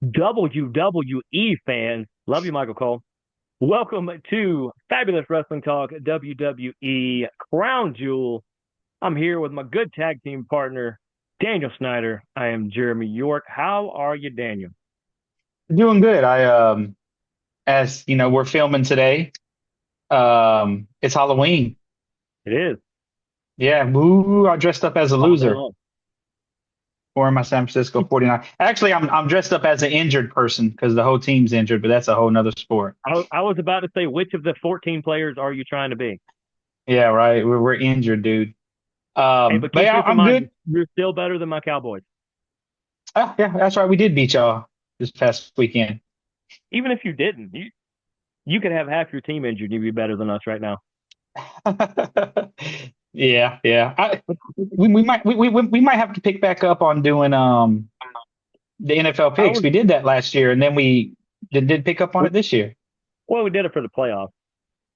WWE fans, love you, Michael Cole. Welcome to Fabulous Wrestling Talk, WWE Crown Jewel. I'm here with my good tag team partner, Daniel Snyder. I am Jeremy York. How are you, Daniel? Doing good. As you know, we're filming today. It's Halloween. It is Yeah, woo, I dressed up as a all day loser long. for my San Francisco 49. Actually, I'm dressed up as an injured person because the whole team's injured, but that's a whole nother sport. I was about to say, which of the 14 players are you trying to be? Yeah, right. We're injured, dude. Hey, but But keep yeah, this in I'm mind, good. you're still better than my Cowboys. Yeah, that's right. We did beat y'all this past weekend. Even if you didn't, you could have half your team injured and you'd be better than us right now. Yeah, yeah. We might have to pick back up on doing the NFL I picks. was, We did that last year, and then we did pick up on it this year. well, we did it for the playoffs,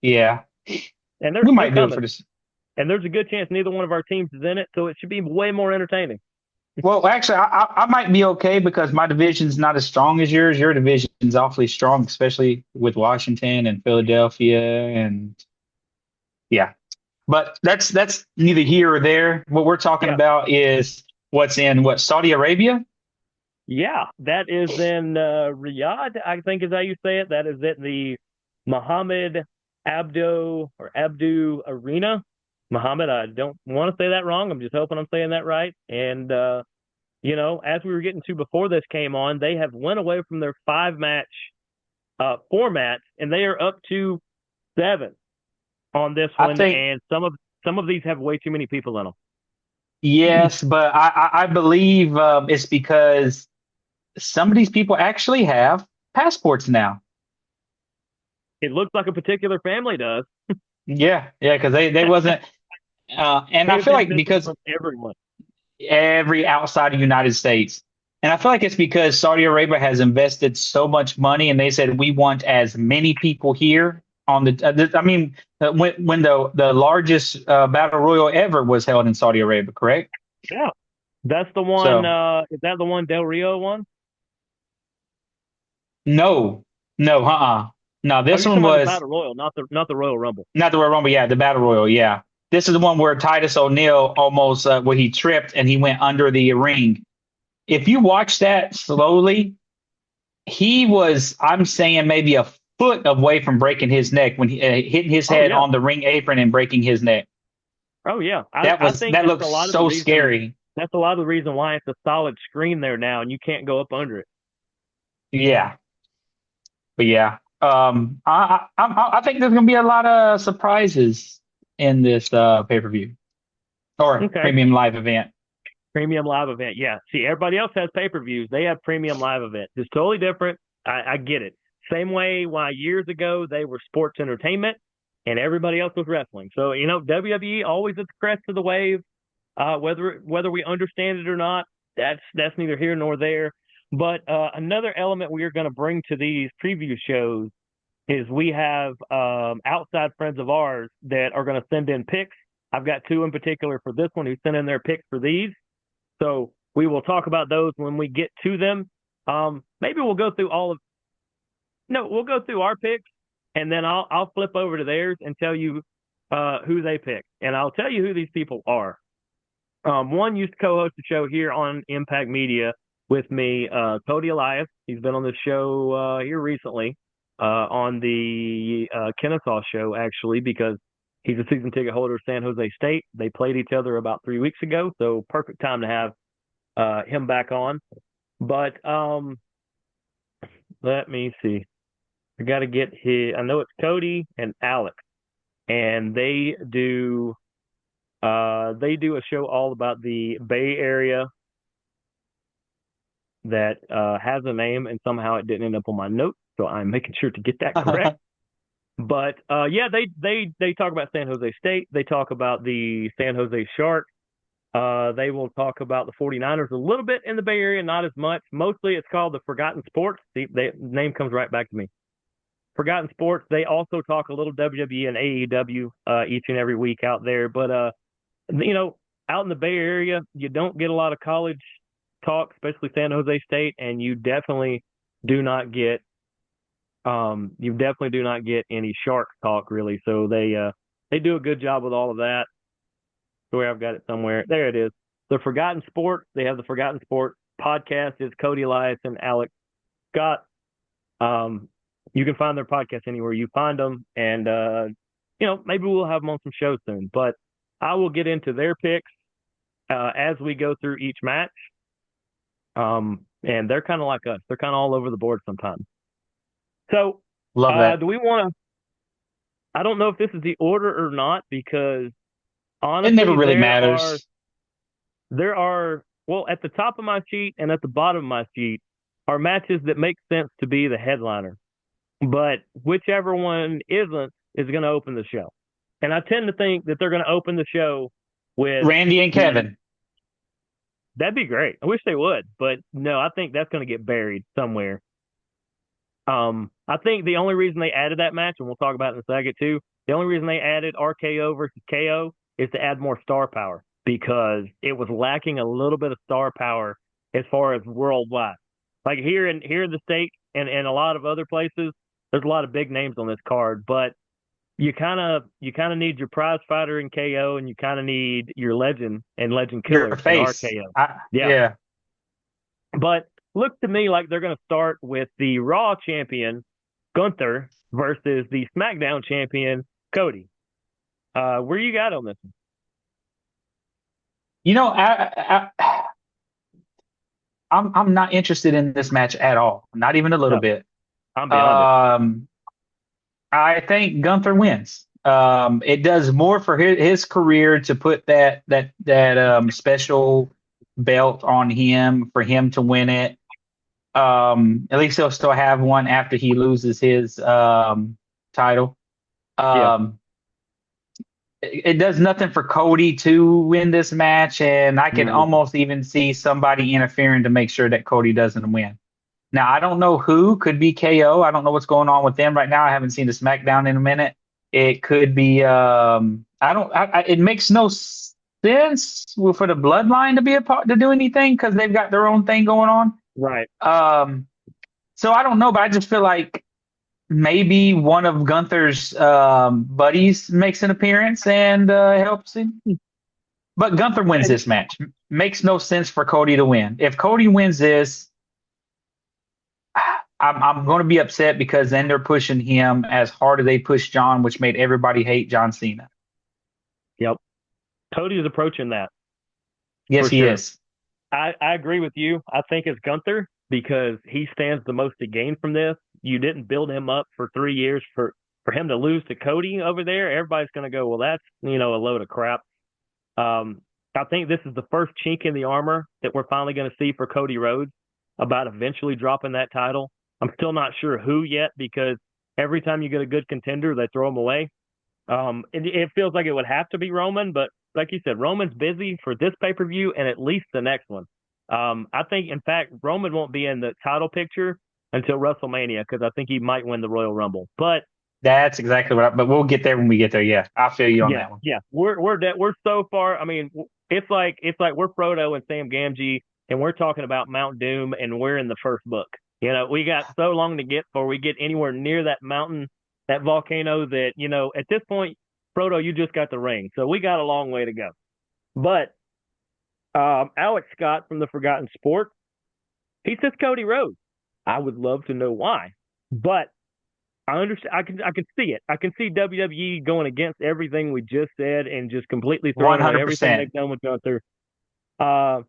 Yeah, and we they're might do it coming. for this. And there's a good chance neither one of our teams is in it, so it should be way more entertaining. Well, actually, I might be okay because my division's not as strong as yours. Your division's awfully strong, especially with Washington and Philadelphia, and yeah. But that's neither here or there. What we're talking Yeah, about is what's in what Saudi Arabia. yeah, that is in Riyadh, I think is how you say it. That is at the Mohammed Abdu Arena. Mohammed, I don't want to say that wrong. I'm just hoping I'm saying that right. And as we were getting to before this came on, they have went away from their five match format, and they are up to seven on this I one. think And some of these have way too many people in them. yes, but I believe it's because some of these people actually have passports now. It looks like a particular family does. Yeah, yeah, because they wasn't, and They I have feel been like missing because from everyone. every outside of United States, and I feel like it's because Saudi Arabia has invested so much money, and they said we want as many people here on I mean, when the largest battle royal ever was held in Saudi Arabia, correct? Yeah, that's the one. So Is that the one Del Rio one? no, no, no. Oh, This you're one talking about the was Battle Royal, not the Royal Rumble. not the Royal Rumble, yeah, the battle royal, yeah. This is the one where Titus O'Neil almost where he tripped and he went under the ring. If you watch that slowly, he was, I'm saying, maybe a foot away from breaking his neck when he hitting his Oh head yeah, on the ring apron and breaking his neck. oh yeah. I think That looks so scary. that's a lot of the reason why it's a solid screen there now, and you can't go up under it. Yeah, but yeah, I think there's gonna be a lot of surprises in this pay per view or Okay, premium live event. premium live event. Yeah. See, everybody else has pay per views. They have premium live events. It's totally different. I get it. Same way why years ago they were sports entertainment and everybody else was wrestling. So WWE always at the crest of the wave. Whether we understand it or not, that's neither here nor there. But another element we are going to bring to these preview shows is we have outside friends of ours that are going to send in picks. I've got two in particular for this one who sent in their picks for these. So we will talk about those when we get to them. Maybe we'll go through all of no, we'll go through our picks and then I'll flip over to theirs and tell you who they pick. And I'll tell you who these people are. One used to co-host a show here on Impact Media with me, Cody Elias. He's been on the show here recently on the Kennesaw show, actually, because he's a season ticket holder of San Jose State. They played each other about 3 weeks ago, so perfect time to have him back on. But let me see. I got to get his. I know it's Cody and Alex, and they do a show all about the Bay Area that has a name, and somehow it didn't end up on my notes, so I'm making sure to get that correct. But yeah, they talk about San Jose State. They talk about the San Jose Sharks. They will talk about the 49ers a little bit in the Bay Area, not as much. Mostly it's called the Forgotten Sports. The name comes right back to me. Forgotten Sports. They also talk a little WWE and AEW each and every week out there. But you know, out in the Bay Area, you don't get a lot of college talk, especially San Jose State, and you definitely do not get you definitely do not get any shark talk really. So they do a good job with all of that. Where I've got it somewhere. There it is. The Forgotten Sport. They have the Forgotten Sport podcast. Is Cody Elias and Alex Scott. You can find their podcast anywhere you find them, and maybe we'll have them on some shows soon. But I will get into their picks as we go through each match. And they're kind of like us. They're kind of all over the board sometimes. So, Love that. do we want to? I don't know if this is the order or not because It honestly, never really matters. well, at the top of my sheet and at the bottom of my sheet are matches that make sense to be the headliner. But whichever one isn't is going to open the show. And I tend to think that they're going to open the show with Randy and Kevin. That'd be great. I wish they would, but no, I think that's going to get buried somewhere. I think the only reason they added that match, and we'll talk about it in a second too, the only reason they added RKO versus KO is to add more star power because it was lacking a little bit of star power as far as worldwide. Like here in the States and a lot of other places, there's a lot of big names on this card, but you kind of need your prize fighter in KO, and you kind of need your legend and legend killer Your in face. RKO. Yeah. But look to me like they're going to start with the Raw champion Gunther versus the SmackDown champion Cody. Where you got on this one? I'm not interested in this match at all. Not even a little bit. I'm beyond it. I think Gunther wins. It does more for his career to put that special belt on him for him to win it. At least he'll still have one after he loses his title. It does nothing for Cody to win this match, and I can almost even see somebody interfering to make sure that Cody doesn't win. Now, I don't know who. Could be KO. I don't know what's going on with them right now. I haven't seen the SmackDown in a minute. It could be. It makes no sense for the Bloodline to be a part to do anything because they've got their own thing going on. Right. So I don't know, but I just feel like maybe one of Gunther's buddies makes an appearance and helps him. But Gunther wins this match. Makes no sense for Cody to win. If Cody wins this, I'm going to be upset because then they're pushing him as hard as they pushed John, which made everybody hate John Cena. Yep. Cody is approaching that. Yes, he is. I agree with you. I think it's Gunther because he stands the most to gain from this. You didn't build him up for 3 years for him to lose to Cody over there. Everybody's going to go, well, that's, a load of crap. I think this is the first chink in the armor that we're finally going to see for Cody Rhodes about eventually dropping that title. I'm still not sure who yet because every time you get a good contender, they throw him away. It feels like it would have to be Roman, but like you said, Roman's busy for this pay-per-view and at least the next one. I think, in fact, Roman won't be in the title picture until WrestleMania because I think he might win the Royal Rumble. But that's exactly what. But we'll get there when we get there. Yeah, I feel you on that one. Yeah, we're so far. I mean, it's like we're Frodo and Sam Gamgee, and we're talking about Mount Doom, and we're in the first book. We got so long to get before we get anywhere near that mountain, that volcano. That at this point, Frodo, you just got the ring, so we got a long way to go. But Alex Scott from the Forgotten Sport, he says Cody Rhodes. I would love to know why, but I understand. I can see it. I can see WWE going against everything we just said and just completely throwing away everything they've done with Gunther. My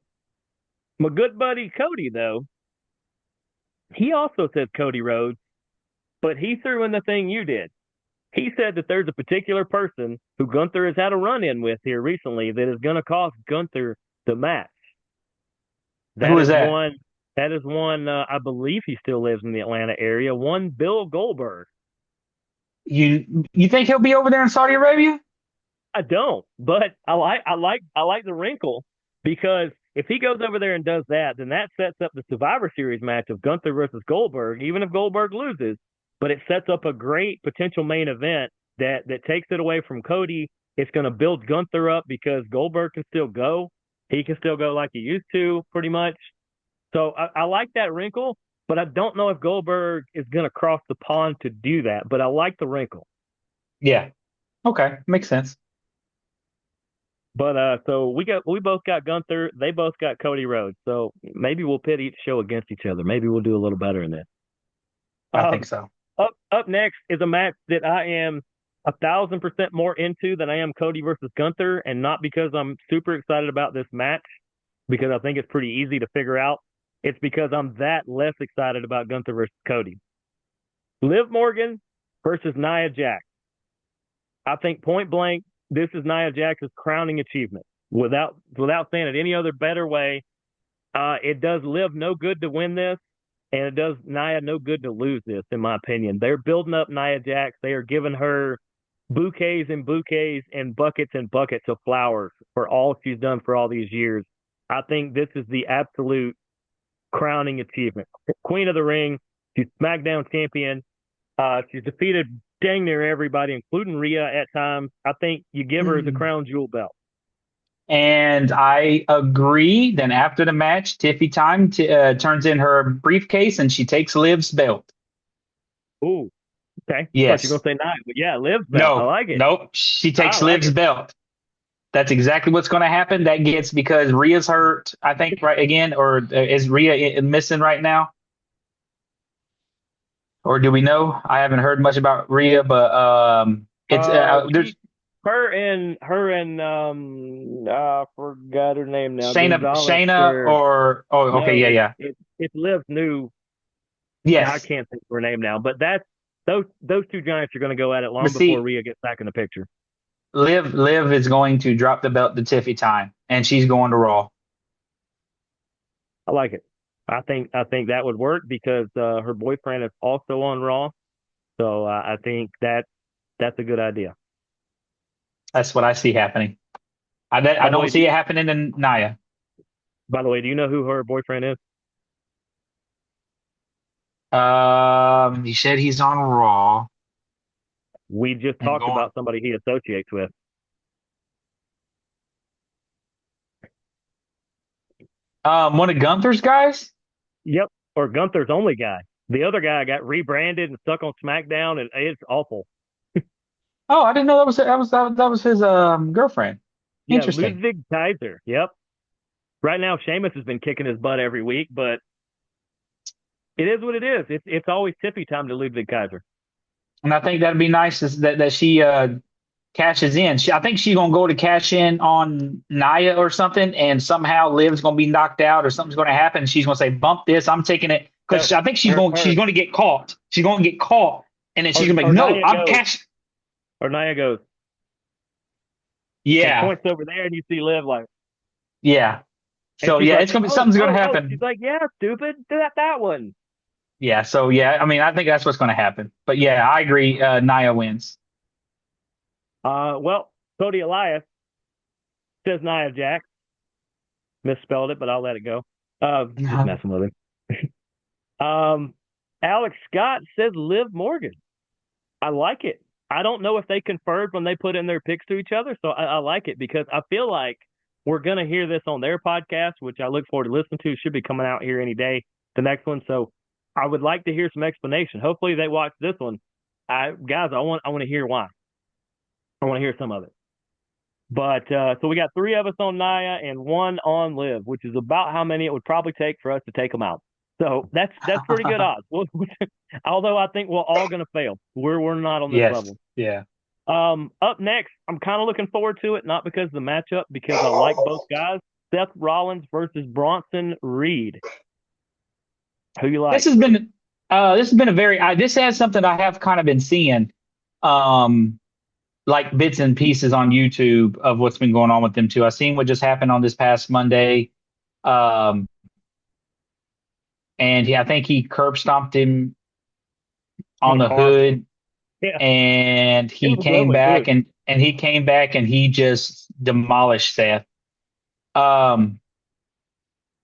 good buddy Cody, though, he also says Cody Rhodes, but he threw in the thing you did. He said that there's a particular person who Gunther has had a run-in with here recently that is going to cost Gunther the match. Who is that? That is one, I believe he still lives in the Atlanta area, one Bill Goldberg. You think he'll be over there in Saudi Arabia? I don't, but I like the wrinkle because if he goes over there and does that, then that sets up the Survivor Series match of Gunther versus Goldberg, even if Goldberg loses. But it sets up a great potential main event that takes it away from Cody. It's going to build Gunther up because Goldberg can still go. He can still go like he used to, pretty much. So I like that wrinkle. but I don't know if Goldberg is going to cross the pond to do that. But I like the wrinkle. Yeah. Okay. Makes sense. But so we both got Gunther. They both got Cody Rhodes. So maybe we'll pit each show against each other. Maybe we'll do a little better in this. I think Um, so. up next is a match that I am 1,000% more into than I am Cody versus Gunther, and not because I'm super excited about this match, because I think it's pretty easy to figure out. It's because I'm that less excited about Gunther versus Cody. Liv Morgan versus Nia Jax. I think point blank, this is Nia Jax's crowning achievement. Without saying it any other better way, it does Liv no good to win this, and it does Nia no good to lose this, in my opinion. They're building up Nia Jax. They are giving her bouquets and buckets of flowers for all she's done for all these years. I think this is the absolute crowning achievement. Queen of the Ring. She's SmackDown champion. She's defeated dang near everybody, including Rhea at times. I think you give her the crown jewel belt. And I agree. Then after the match, Tiffy Time turns in her briefcase and she takes Liv's belt. Ooh, okay. I thought you were Yes. going to say Nia, but yeah, Liv's belt. I No. like it. Nope. She takes I like Liv's it. belt. That's exactly what's going to happen. That gets because Rhea's hurt, I think, right again, or is Rhea missing right now? Or do we know? I haven't heard much about Rhea, but it's there's Her and I forgot her name now. Gonzalez Shayna or oh okay no, yeah yeah it's Liv's new. I yes. can't think of her name now, but that's those two giants are going to go at it long But before see, Rhea gets back in the picture. Liv is going to drop the belt to Tiffy Time, and she's going to Raw. I like it. I think that would work because her boyfriend is also on Raw, so I think that's a good idea. That's what I see happening. I By the don't way, see it happening in Nia. do you know who her boyfriend is? He said he's on Raw We just and talked going. about somebody he associates with. One of Gunther's guys. Yep, or Gunther's only guy. The other guy got rebranded and stuck on SmackDown, and it's awful. Oh, I didn't know that was his girlfriend. Yeah, Interesting. Ludwig Kaiser. Yep. Right now, Sheamus has been kicking his butt every week, but it is what it is. It's always tippy time to Ludwig Kaiser. And I think that'd be nice that she cashes in. I think she's gonna go to cash in on Nia or something, and somehow Liv's gonna be knocked out or something's gonna happen. She's gonna say, "Bump this! I'm taking it," So because I think her, she's her going to get caught. She's going to get caught, and then she's gonna be or like, "No, Nia I'm goes, cash." or Nia goes and Yeah, points over there, and you see Liv like, yeah. and So she's yeah, like, it's gonna be oh, something's gonna oh, oh. She's happen. like, yeah, stupid, do that one. Yeah. So yeah, I mean, I think that's what's gonna happen. But yeah, I agree. Nia wins. Well, Cody Elias says Nia Jax. Misspelled it, but I'll let it go. Just messing with him. Alex Scott says Liv Morgan. I like it. I don't know if they conferred when they put in their picks to each other, so I like it because I feel like we're going to hear this on their podcast, which I look forward to listening to. Should be coming out here any day, the next one. So I would like to hear some explanation. Hopefully they watch this one. Guys, I want to hear why. I want to hear some of it. But so we got three of us on Nia and one on Liv, which is about how many it would probably take for us to take them out. So that's pretty good odds. Although I think we're all going to fail. We're not on this Yes. level. Yeah. Up next, I'm kind of looking forward to it, not because of the matchup, because I like both guys. Seth Rollins versus Bronson Reed. Who you like? This has been a very this has something I have kind of been seeing like bits and pieces on YouTube of what's been going on with them too. I seen what just happened on this past Monday. Um and I think he curb stomped him on In the car. hood, Yeah, and it he was came lovely back too. and he came back and he just demolished Seth. Um,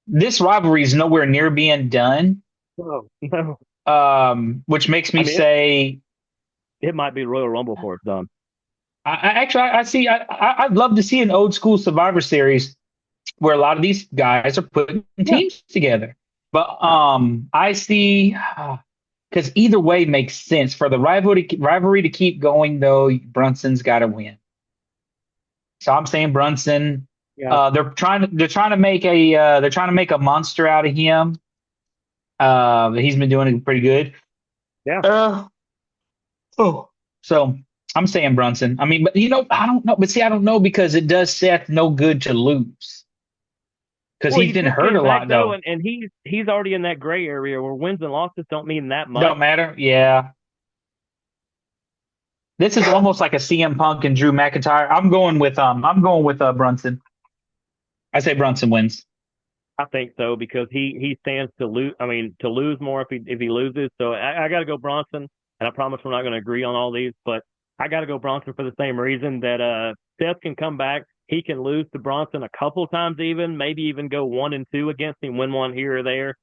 this rivalry is nowhere near being done, Oh, no. which makes I me mean, say, it might be Royal Rumble for it's done. I'd love to see an old school Survivor Series where a lot of these guys are putting Yeah, teams together. But I see because either way makes sense for the rivalry to keep going. Though Brunson's got to win, so I'm saying Brunson. Yeah. They're trying to make a monster out of him. He's been doing it pretty good. Yeah. Uh, oh, so I'm saying Brunson. I mean, but I don't know. But see, I don't know because it does Seth no good to lose because Well, he's he been just hurt came a back lot though, though. and he's already in that gray area where wins and losses don't mean that much. Don't matter. Yeah, this is almost like a CM Punk and Drew McIntyre. I'm going with Brunson. I say Brunson wins. I think so because he stands to lose. I mean, to lose more if he loses. So I got to go Bronson, and I promise we're not going to agree on all these, but I got to go Bronson for the same reason that Seth can come back. He can lose to Bronson a couple times, even maybe even go 1-2 against him, win one here or there.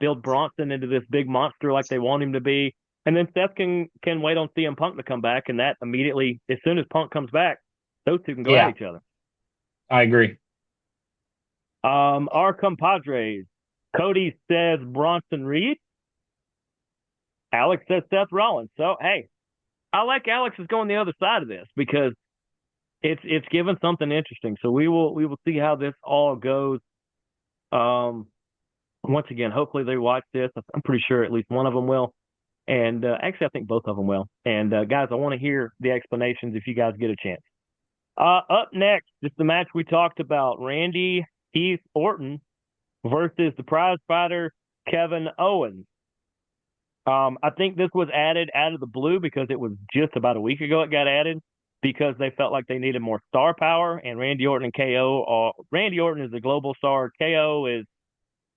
Build Bronson into this big monster like they want him to be, and then Seth can wait on CM Punk to come back, and that immediately, as soon as Punk comes back, those two can go at Yeah, each other. I agree. Our compadres. Cody says Bronson Reed. Alex says Seth Rollins. So hey, I like Alex is going the other side of this because it's given something interesting. So we will see how this all goes. Um, Once again, hopefully they watch this. I'm pretty sure at least one of them will. And actually, I think both of them will. And guys, I want to hear the explanations if you guys get a chance. Up next, just the match we talked about: Randy Keith Orton versus the prize fighter Kevin Owens. I think this was added out of the blue because it was just about a week ago it got added because they felt like they needed more star power. And Randy Orton and KO Randy Orton is a global star. KO is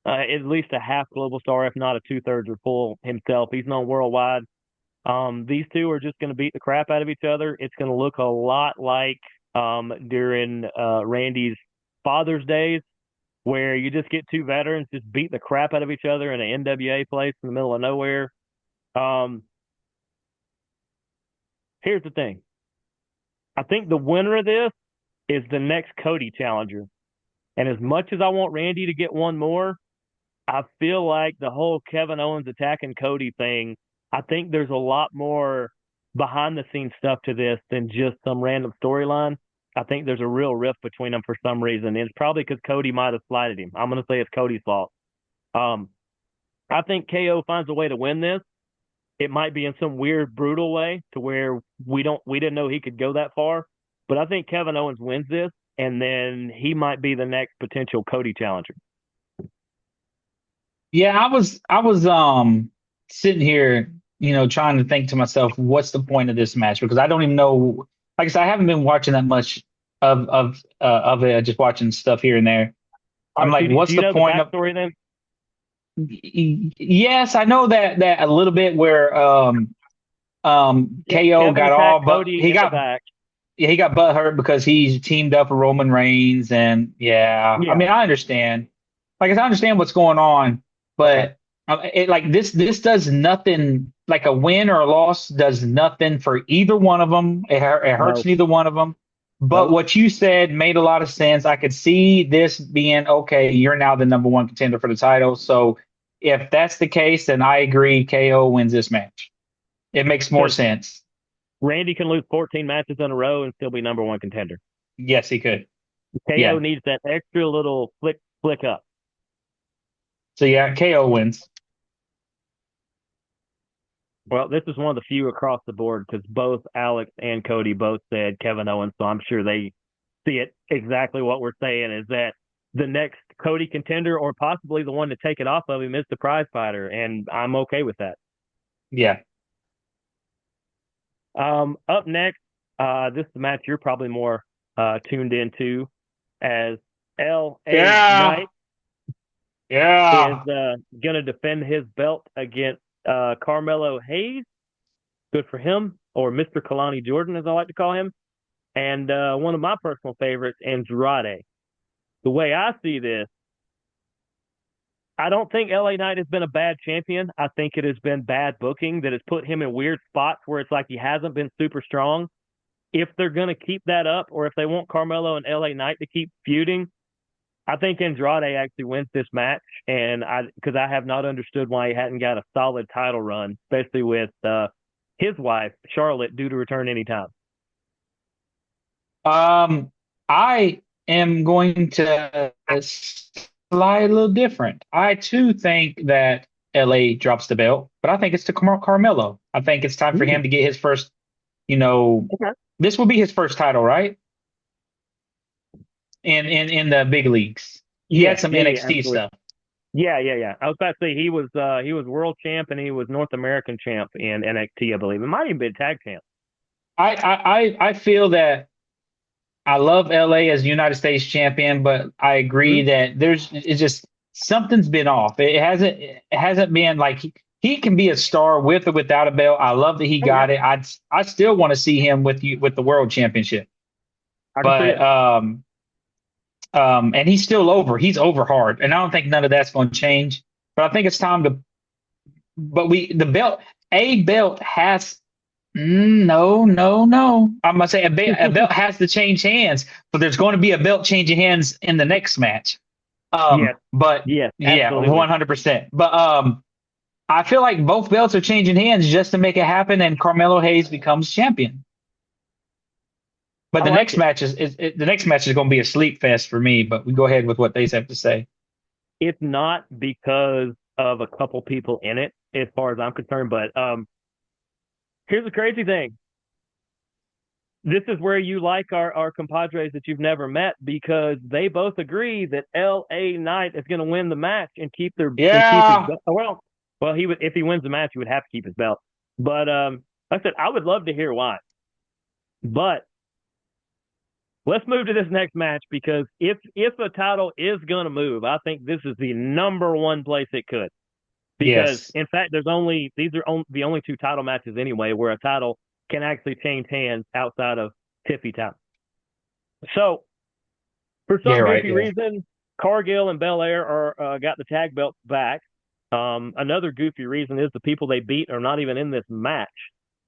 at least a half global star, if not a 2/3 or full himself. He's known worldwide. These two are just going to beat the crap out of each other. It's going to look a lot like during Randy's Father's Days, where you just get two veterans just beat the crap out of each other in an NWA place in the middle of nowhere. Um, Here's the thing. I think the winner of this is the next Cody challenger. And as much as I want Randy to get one more, I feel like the whole Kevin Owens attacking Cody thing, I think there's a lot more behind the scenes stuff to this than just some random storyline. I think there's a real rift between them for some reason. And it's probably because Cody might have slighted him. I'm going to say it's Cody's fault. Um, I think KO finds a way to win this. It might be in some weird, brutal way to where we didn't know he could go that far. But I think Kevin Owens wins this, and then he might be the next potential Cody challenger. Yeah, I was sitting here, trying to think to myself, what's the point of this match? Because I don't even know. Like I said, I haven't been watching that much of it. Just watching stuff here and there. All I'm right, like, do what's you the know the point of? backstory then? Yes, I know that a little bit where Yeah, KO Kevin got all, attacked but Cody in the back. he got butt hurt because he's teamed up with Roman Reigns, and yeah, I Yeah. mean, I understand. Like, I understand what's going on, Okay. but it, like this does nothing. Like a win or a loss does nothing for either one of them. It hurts No. neither one of them. But Nope. what you said made a lot of sense. I could see this being okay. You're now the number one contender for the title. So if that's the case, then I agree. KO wins this match. It makes more Because sense. Randy can lose 14 matches in a row and still be number one contender. Yes, he could. KO Yeah. needs that extra little flick up. So yeah, KO wins. Well, this is one of the few across the board because both Alex and Cody both said Kevin Owens, so I'm sure they see it exactly what we're saying is that the next Cody contender or possibly the one to take it off of him is the prize fighter, and I'm okay with that. Yeah. Up next, this is the match you're probably more tuned into as L.A. Yeah. Knight is Yeah. going to defend his belt against Carmelo Hayes. Good for him, or Mr. Kalani Jordan, as I like to call him. And one of my personal favorites, Andrade. The way I see this, I don't think LA Knight has been a bad champion. I think it has been bad booking that has put him in weird spots where it's like he hasn't been super strong. If they're going to keep that up, or if they want Carmelo and LA Knight to keep feuding, I think Andrade actually wins this match, and because I have not understood why he hadn't got a solid title run, especially with his wife Charlotte due to return anytime. Um, I am going to slide a little different. I too think that LA drops the belt, but I think it's to Carmelo. I think it's time for him Mm, to get his first, you know, okay. this will be his first title, right? In the big leagues. He Yeah, had some yeah, yeah, NXT absolutely. stuff. Yeah, yeah, yeah. I was about to say he was world champ and he was North American champ in NXT, I believe. It might even be tag champ. I feel that I love LA as United States champion, but I agree Hmm. that it's just something's been off. It hasn't been like he can be a star with or without a belt. I love that he Oh yeah, got it. I still want to see him with the world championship. I can see But it. and he's still over. He's over hard. And I don't think none of that's going to change. But I think it's time to but the belt a belt has no, no, no. I'm gonna say a belt has to change hands, but there's going to be a belt changing hands in the next match. Yes, But yes, yeah, absolutely. 100%. But I feel like both belts are changing hands just to make it happen, and Carmelo Hayes becomes champion. But I the like next it. match the next match is going to be a sleep fest for me. But we go ahead with what they have to say. It's not because of a couple people in it, as far as I'm concerned. But here's the crazy thing. This is where you like our compadres that you've never met because they both agree that L.A. Knight is going to win the match and keep his Yeah, belt. Well, he would if he wins the match, he would have to keep his belt. But like I said I would love to hear why. But let's move to this next match because if a title is going to move, I think this is the number one place it could. Because yes, in fact, these are the only two title matches anyway where a title can actually change hands outside of Tiffy time. So for yeah, some right, goofy yeah, reason, Cargill and Belair are got the tag belts back. Another goofy reason is the people they beat are not even in this match.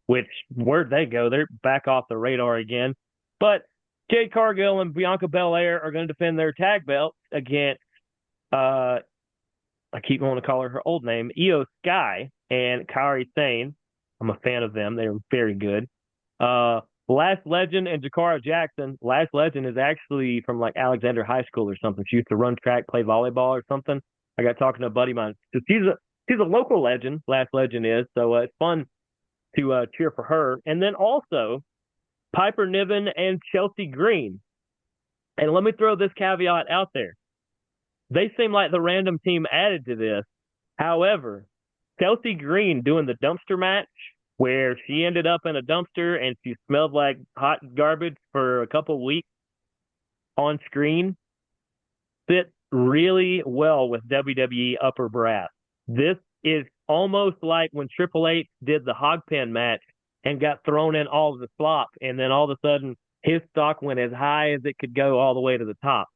Which where'd they go? They're back off the radar again. But Jade Cargill and Bianca Belair are going to defend their tag belts against uh, I keep wanting to call her old name, Io Sky and Kairi Sane. I'm a fan of them. They're very good. Uh, Last Legend and Jakara Jackson. Last Legend is actually from like Alexander High School or something. She used to run track, play volleyball or something. I got talking to a buddy of mine. So she's a local legend. Last Legend is so it's fun to cheer for her. And then also Piper Niven and Chelsea Green. And let me throw this caveat out there. They seem like the random team added to this. However, Chelsea Green doing the dumpster match where she ended up in a dumpster and she smelled like hot garbage for a couple of weeks on screen fit really well with WWE upper brass. This is almost like when Triple H did the hogpen match and got thrown in all of the slop, and then all of a sudden his stock went as high as it could go all the way to the top.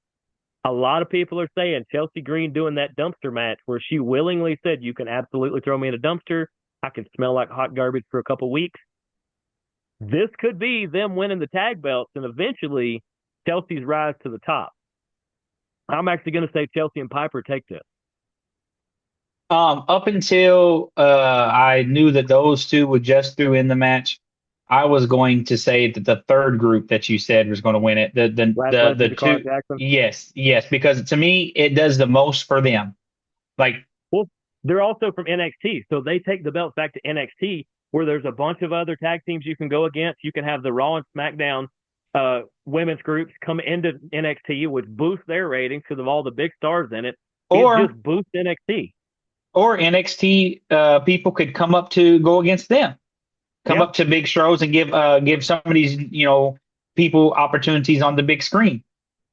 A lot of people are saying Chelsea Green doing that dumpster match where she willingly said, "You can absolutely throw me in a dumpster. I can smell like hot garbage for a couple weeks." This could be them winning the tag belts and eventually Chelsea's rise to the top. I'm actually going to say Chelsea and Piper take this. Up until I knew that those two would just through in the match, I was going to say that the third group that you said was going to win it. Last Legend, The Dakar two, Jackson. yes, yes, because to me it does the most for them. Like, Well, they're also from NXT, so they take the belts back to NXT, where there's a bunch of other tag teams you can go against. You can have the Raw and SmackDown women's groups come into NXT, which boosts their ratings because of all the big stars in it. It just or boosts NXT. NXT people could come up to go against them, come Yeah, up to big shows and give some of these people opportunities on the big screen.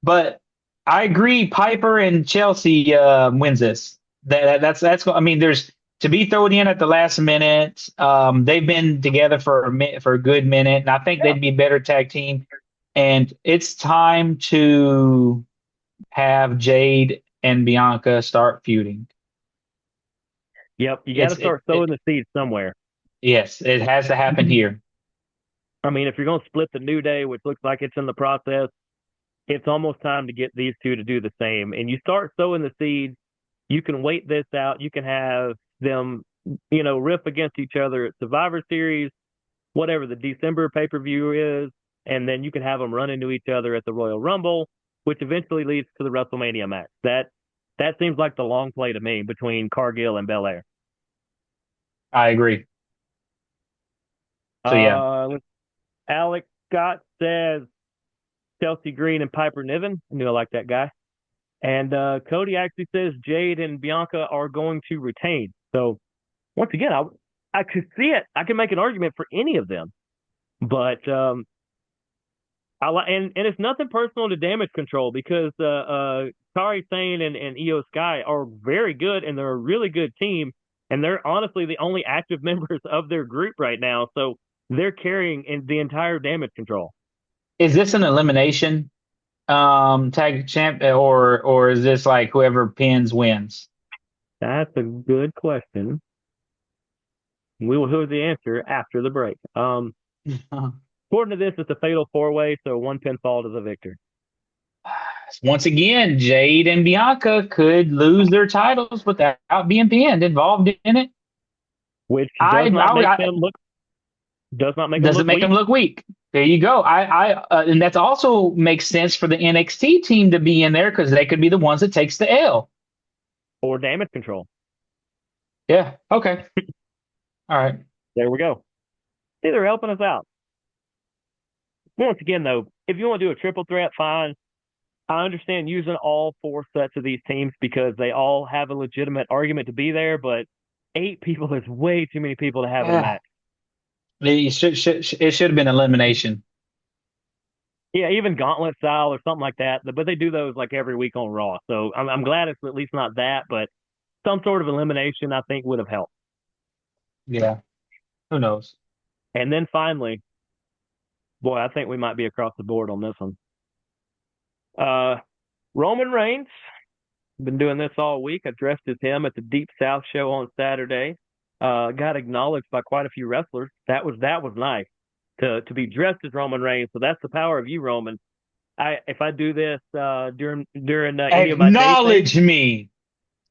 But I agree, Piper and Chelsea wins this. That's. I mean, there's to be thrown in at the last minute. They've been together for a good minute, and I think yeah, they'd be a better tag team. And it's time to have Jade and Bianca start feuding. yep. You got It's to start sowing the seeds somewhere. yes, it has to happen here. I mean, if you're going to split the New Day, which looks like it's in the process, it's almost time to get these two to do the same. And you start sowing the seeds. You can wait this out. You can have them, rip against each other at Survivor Series, whatever the December pay-per-view is, and then you can have them run into each other at the Royal Rumble, which eventually leads to the WrestleMania match. That seems like the long play to me between Cargill and Belair. I agree. So yeah, Alex Scott says Chelsea Green and Piper Niven. I knew I liked that guy. And Cody actually says Jade and Bianca are going to retain. So once again, I could see it. I can make an argument for any of them, but and it's nothing personal to Damage Control because Kari Sane and Io Sky are very good and they're a really good team, and they're honestly the only active members of their group right now. So they're carrying in the entire Damage Control. is this an elimination tag champ, or is this like whoever pins wins? That's a good question. We will hear the answer after the break. According to this, it's a fatal four-way, so one pinfall to the victor. Once again, Jade and Bianca could lose their titles without being pinned involved in it. Which does not make them look weak. There you go. And that also makes sense for the NXT team to be in there because they could be the ones that takes the L. Or Damage Control. Yeah. Okay. All right. There we go. See, they're helping us out. Once again, though, if you want to do a triple threat, fine. I understand using all four sets of these teams because they all have a legitimate argument to be there, but 8 people is way too many people to have a match. It should have been elimination. Yeah, even gauntlet style or something like that. But they do those like every week on Raw. So I'm glad it's at least not that, but some sort of elimination I think would have helped. Yeah. Who knows? And then finally, boy, I think we might be across the board on this one. Roman Reigns, been doing this all week. I dressed as him at the Deep South show on Saturday. Got acknowledged by quite a few wrestlers. That was nice to be dressed as Roman Reigns. So that's the power of you, Roman. If I do this during any of my acknowledge me.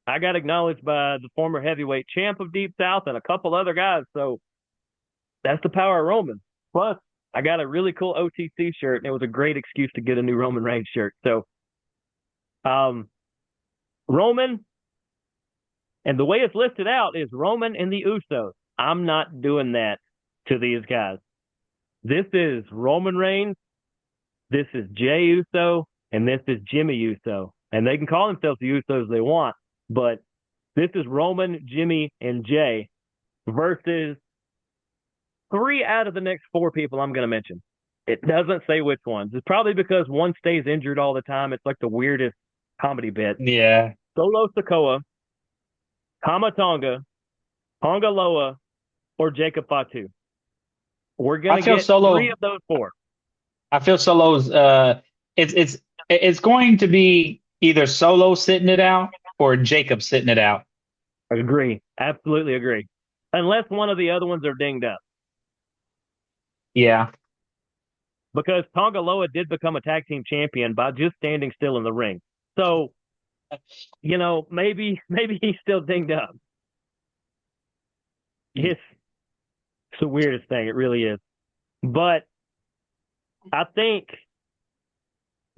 I got acknowledged by the former heavyweight champ of Deep South and a couple other guys. So that's the power of Roman. Plus, I got a really cool OTC shirt, and it was a great excuse to get a new Roman Reigns shirt. So, Roman, and the way it's listed out is Roman and the Usos. I'm not doing that to these guys. This is Roman Reigns, this is Jey Uso, and this is Jimmy Uso. And they can call themselves the Usos if they want, but this is Roman, Jimmy, and Jey versus 3 out of the next 4 people I'm going to mention. It doesn't say which ones. It's probably because one stays injured all the time. It's like the weirdest comedy bit. Yeah. Solo Sikoa, Tama Tonga, Tonga Loa, or Jacob Fatu. We're going to get Solo, 3 of those 4. I feel Solo's it's going to be either Solo sitting it out or Jacob sitting it out. I agree. Absolutely agree. Unless one of the other ones are dinged up. Yeah. Because Tonga Loa did become a tag team champion by just standing still in the ring. So, maybe he's still dinged up. It's the weirdest thing. It really is. But I think,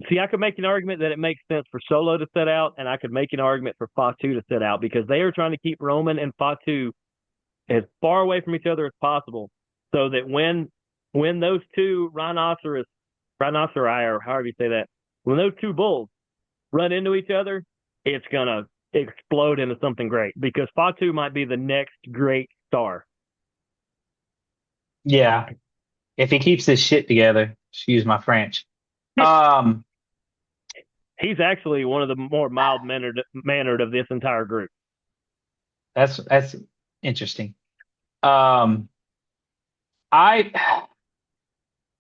I could make an argument that it makes sense for Solo to sit out, and I could make an argument for Fatu to sit out because they are trying to keep Roman and Fatu as far away from each other as possible so that when those two rhinoceros, or however you say that, when those two bulls run into each other, it's going to explode into something great because Fatu might be the next great star. Yeah. If he keeps this shit together, excuse my French. He's actually one of the more mild-mannered of this entire group. That's interesting.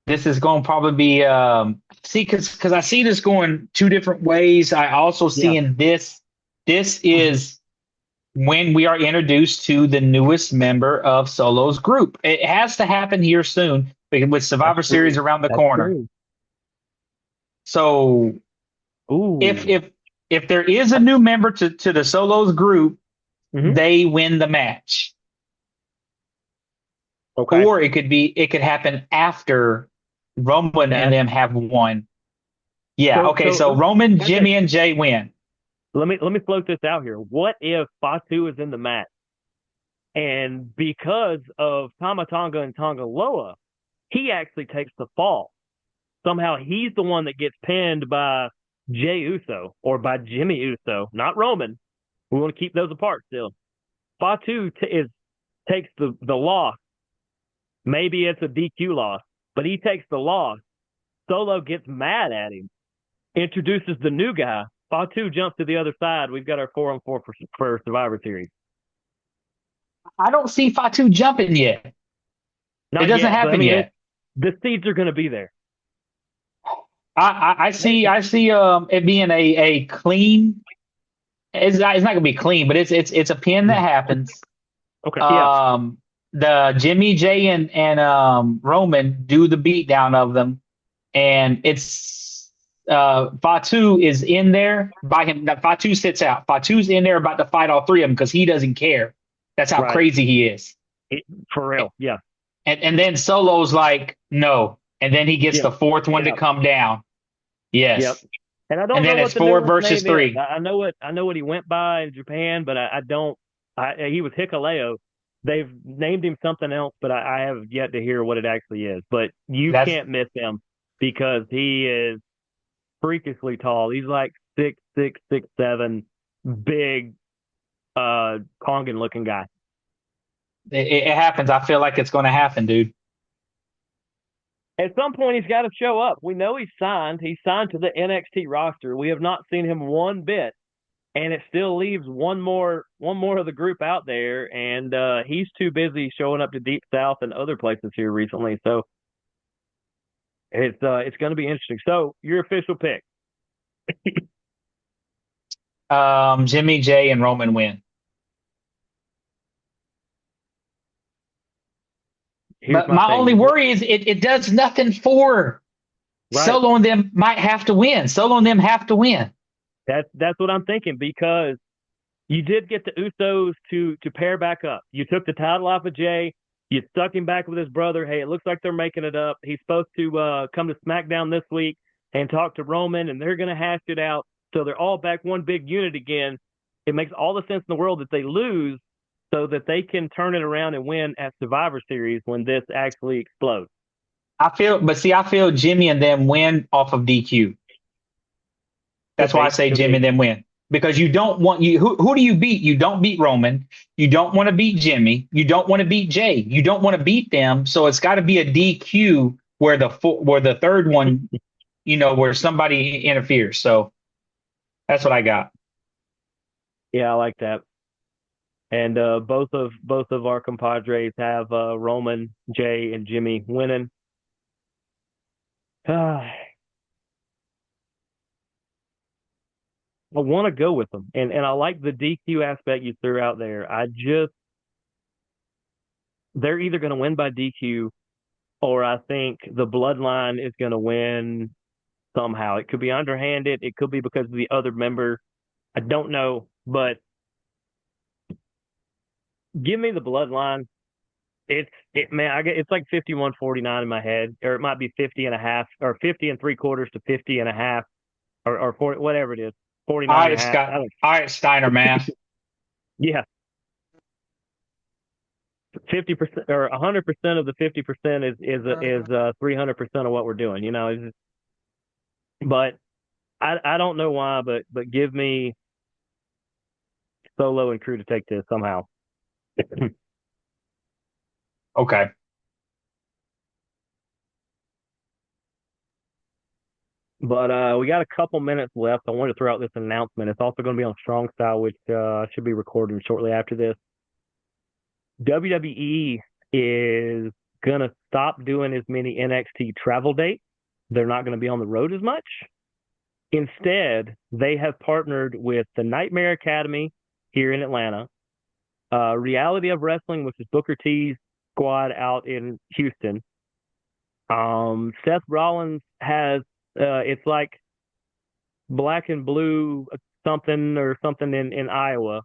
This is going to probably be because I see this going 2 different ways. I also see in this is when we are introduced to the newest member of Solo's group. It has to happen here soon with Survivor Series around the corner. True. So if Ooh. if if there is a new member to the Solos group, Hmm. they win the match. Okay. Or it could happen after Roman and That, them have won. Yeah, so okay, so so Roman, okay. Jimmy, and Jay win. Let me float this out here. What if Fatu is in the match and because of Tamatonga and Tongaloa, he actually takes the fall? Somehow he's the one that gets pinned by Jay Uso or by Jimmy Uso, not Roman. We want to keep those apart still. Fatu takes the loss. Maybe it's a DQ loss, but he takes the loss. Solo gets mad at him, introduces the new guy. Fatu jumps to the other side. We've got our 4-on-4 for Survivor Series. I don't see Fatu jumping yet. It Not doesn't yet, but I happen mean, yet. the seeds are going to be there. I see it being a clean. It's not gonna be clean, but it's a pin that happens. Okay, yeah, Um, the Jimmy, Jay, and Roman do the beatdown of them, and it's Fatu is in there by him. Fatu sits out. Fatu's in there about to fight all three of them because he doesn't care. That's how right. crazy he is. For real, yeah, And then Solo's like, no. And then he gets yeah, the fourth one to yeah, come down. yep. Yes. And I And don't know then what it's the new four one's versus name is. three. I know what he went by in Japan, but I don't. He was Hikaleo. They've named him something else, but I have yet to hear what it actually is. But you That's can't miss him because he is freakishly tall. He's like 6'6", 6'7", big, Kongan looking guy. it happens. I feel like it's going to happen, dude. At some point, he's got to show up. We know he's signed. He's signed to the NXT roster. We have not seen him one bit, and it still leaves one more of the group out there, and he's too busy showing up to Deep South and other places here recently. So it's going to be interesting. So your official pick. Jimmy, Jay, and Roman win. Here's But my my only thing. worry is it does nothing for Right. Solo and them might have to win. Solo and them have to win. That's what I'm thinking because you did get the Usos to pair back up. You took the title off of Jay. You stuck him back with his brother. Hey, it looks like they're making it up. He's supposed to come to SmackDown this week and talk to Roman, and they're going to hash it out. So they're all back one big unit again. It makes all the sense in the world that they lose so that they can turn it around and win at Survivor Series when this actually explodes. I feel Jimmy and them win off of DQ. Could That's why I be, say could Jimmy be. and them win. Because you don't want you who do you beat? You don't beat Roman. You don't want to beat Jimmy. You don't want to beat Jay. You don't want to beat them. So it's got to be a DQ where where the third one, where somebody interferes. So that's what I got. Yeah, I like that. And both of our compadres have Roman, Jay, and Jimmy winning. I want to go with them, and I like the DQ aspect you threw out there. They're either going to win by DQ, or I think the Bloodline is going to win somehow. It could be underhanded. It could be because of the other member. I don't know, but give me the Bloodline. Man. It's like 51-49 in my head, or it might be 50 and a half, or 50 and three quarters to 50 and a half, or 40, whatever it is, All 49 and a right, half. I Scott. don't. All right, Steiner math. Yeah, 50% or 100% of the 50% is 300% of what we're doing. But I don't know why, but give me Solo and Crew to take this somehow. Okay. But we got a couple minutes left. I wanted to throw out this announcement. It's also going to be on Strong Style, which should be recording shortly after this. WWE is going to stop doing as many NXT travel dates. They're not going to be on the road as much. Instead, they have partnered with the Nightmare Academy here in Atlanta, Reality of Wrestling, which is Booker T's squad out in Houston. Seth Rollins has It's like Black and Blue something or something in Iowa.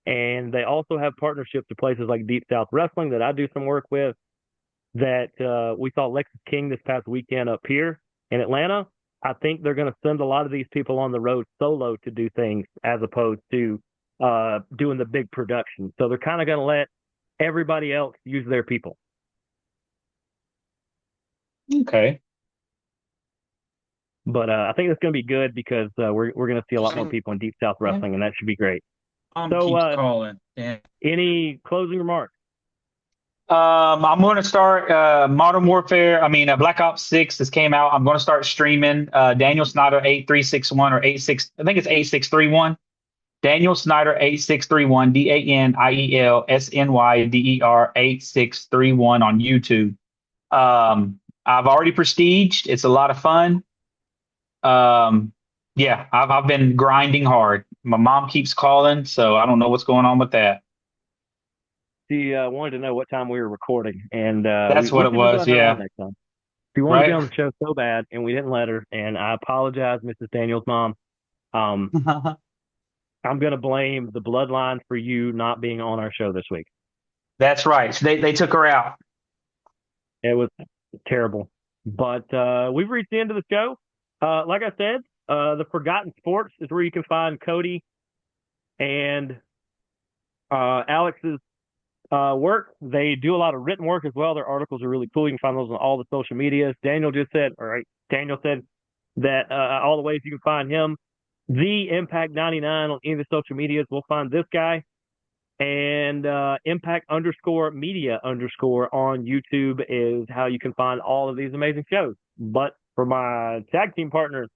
And they also have partnerships with places like Deep South Wrestling that I do some work with. That we saw Lexus King this past weekend up here in Atlanta. I think they're going to send a lot of these people on the road solo to do things as opposed to doing the big production. So they're kind of going to let everybody else use their people. Okay. But I think it's going to be good because we're going to see a lot more people in Deep South Yeah. Wrestling, and that should be great. So, Keeps calling. Yeah. any closing remarks? I'm going to start Modern Warfare. I mean, Black Ops 6 this came out. I'm going to start streaming Daniel Snyder 8361 or 86. I think it's 8631. Daniel Snyder 8631 DANIELSNYDER 8631 on YouTube. I've already prestiged. It's a lot of fun. Yeah, I've been grinding hard. My mom keeps calling, so I don't know what's going on with that. She wanted to know what time we were recording, and That's we what it should just was. let her on Yeah. next time. She wanted to be Right. on the show so bad, and we didn't let her. And I apologize, Mrs. Daniel's mom. Um, I'm going to blame the bloodline for you not being on our show this week. That's right. They took her out. It was terrible. But we've reached the end of the show. Like I said, the Forgotten Sports is where you can find Cody and Alex's work. They do a lot of written work as well. Their articles are really cool. You can find those on all the social medias. Daniel said that all the ways you can find him. The Impact 99 on any of the social medias. We'll find this guy. And Impact _ media _ on YouTube is how you can find all of these amazing shows. But for my tag team partner,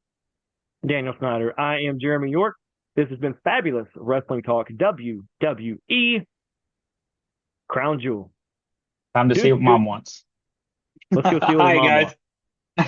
Daniel Snyder, I am Jeremy York. This has been Fabulous Wrestling Talk WWE Crown Jewel. Time to see what mom wants. Let's go see what All his right, mom guys. wants.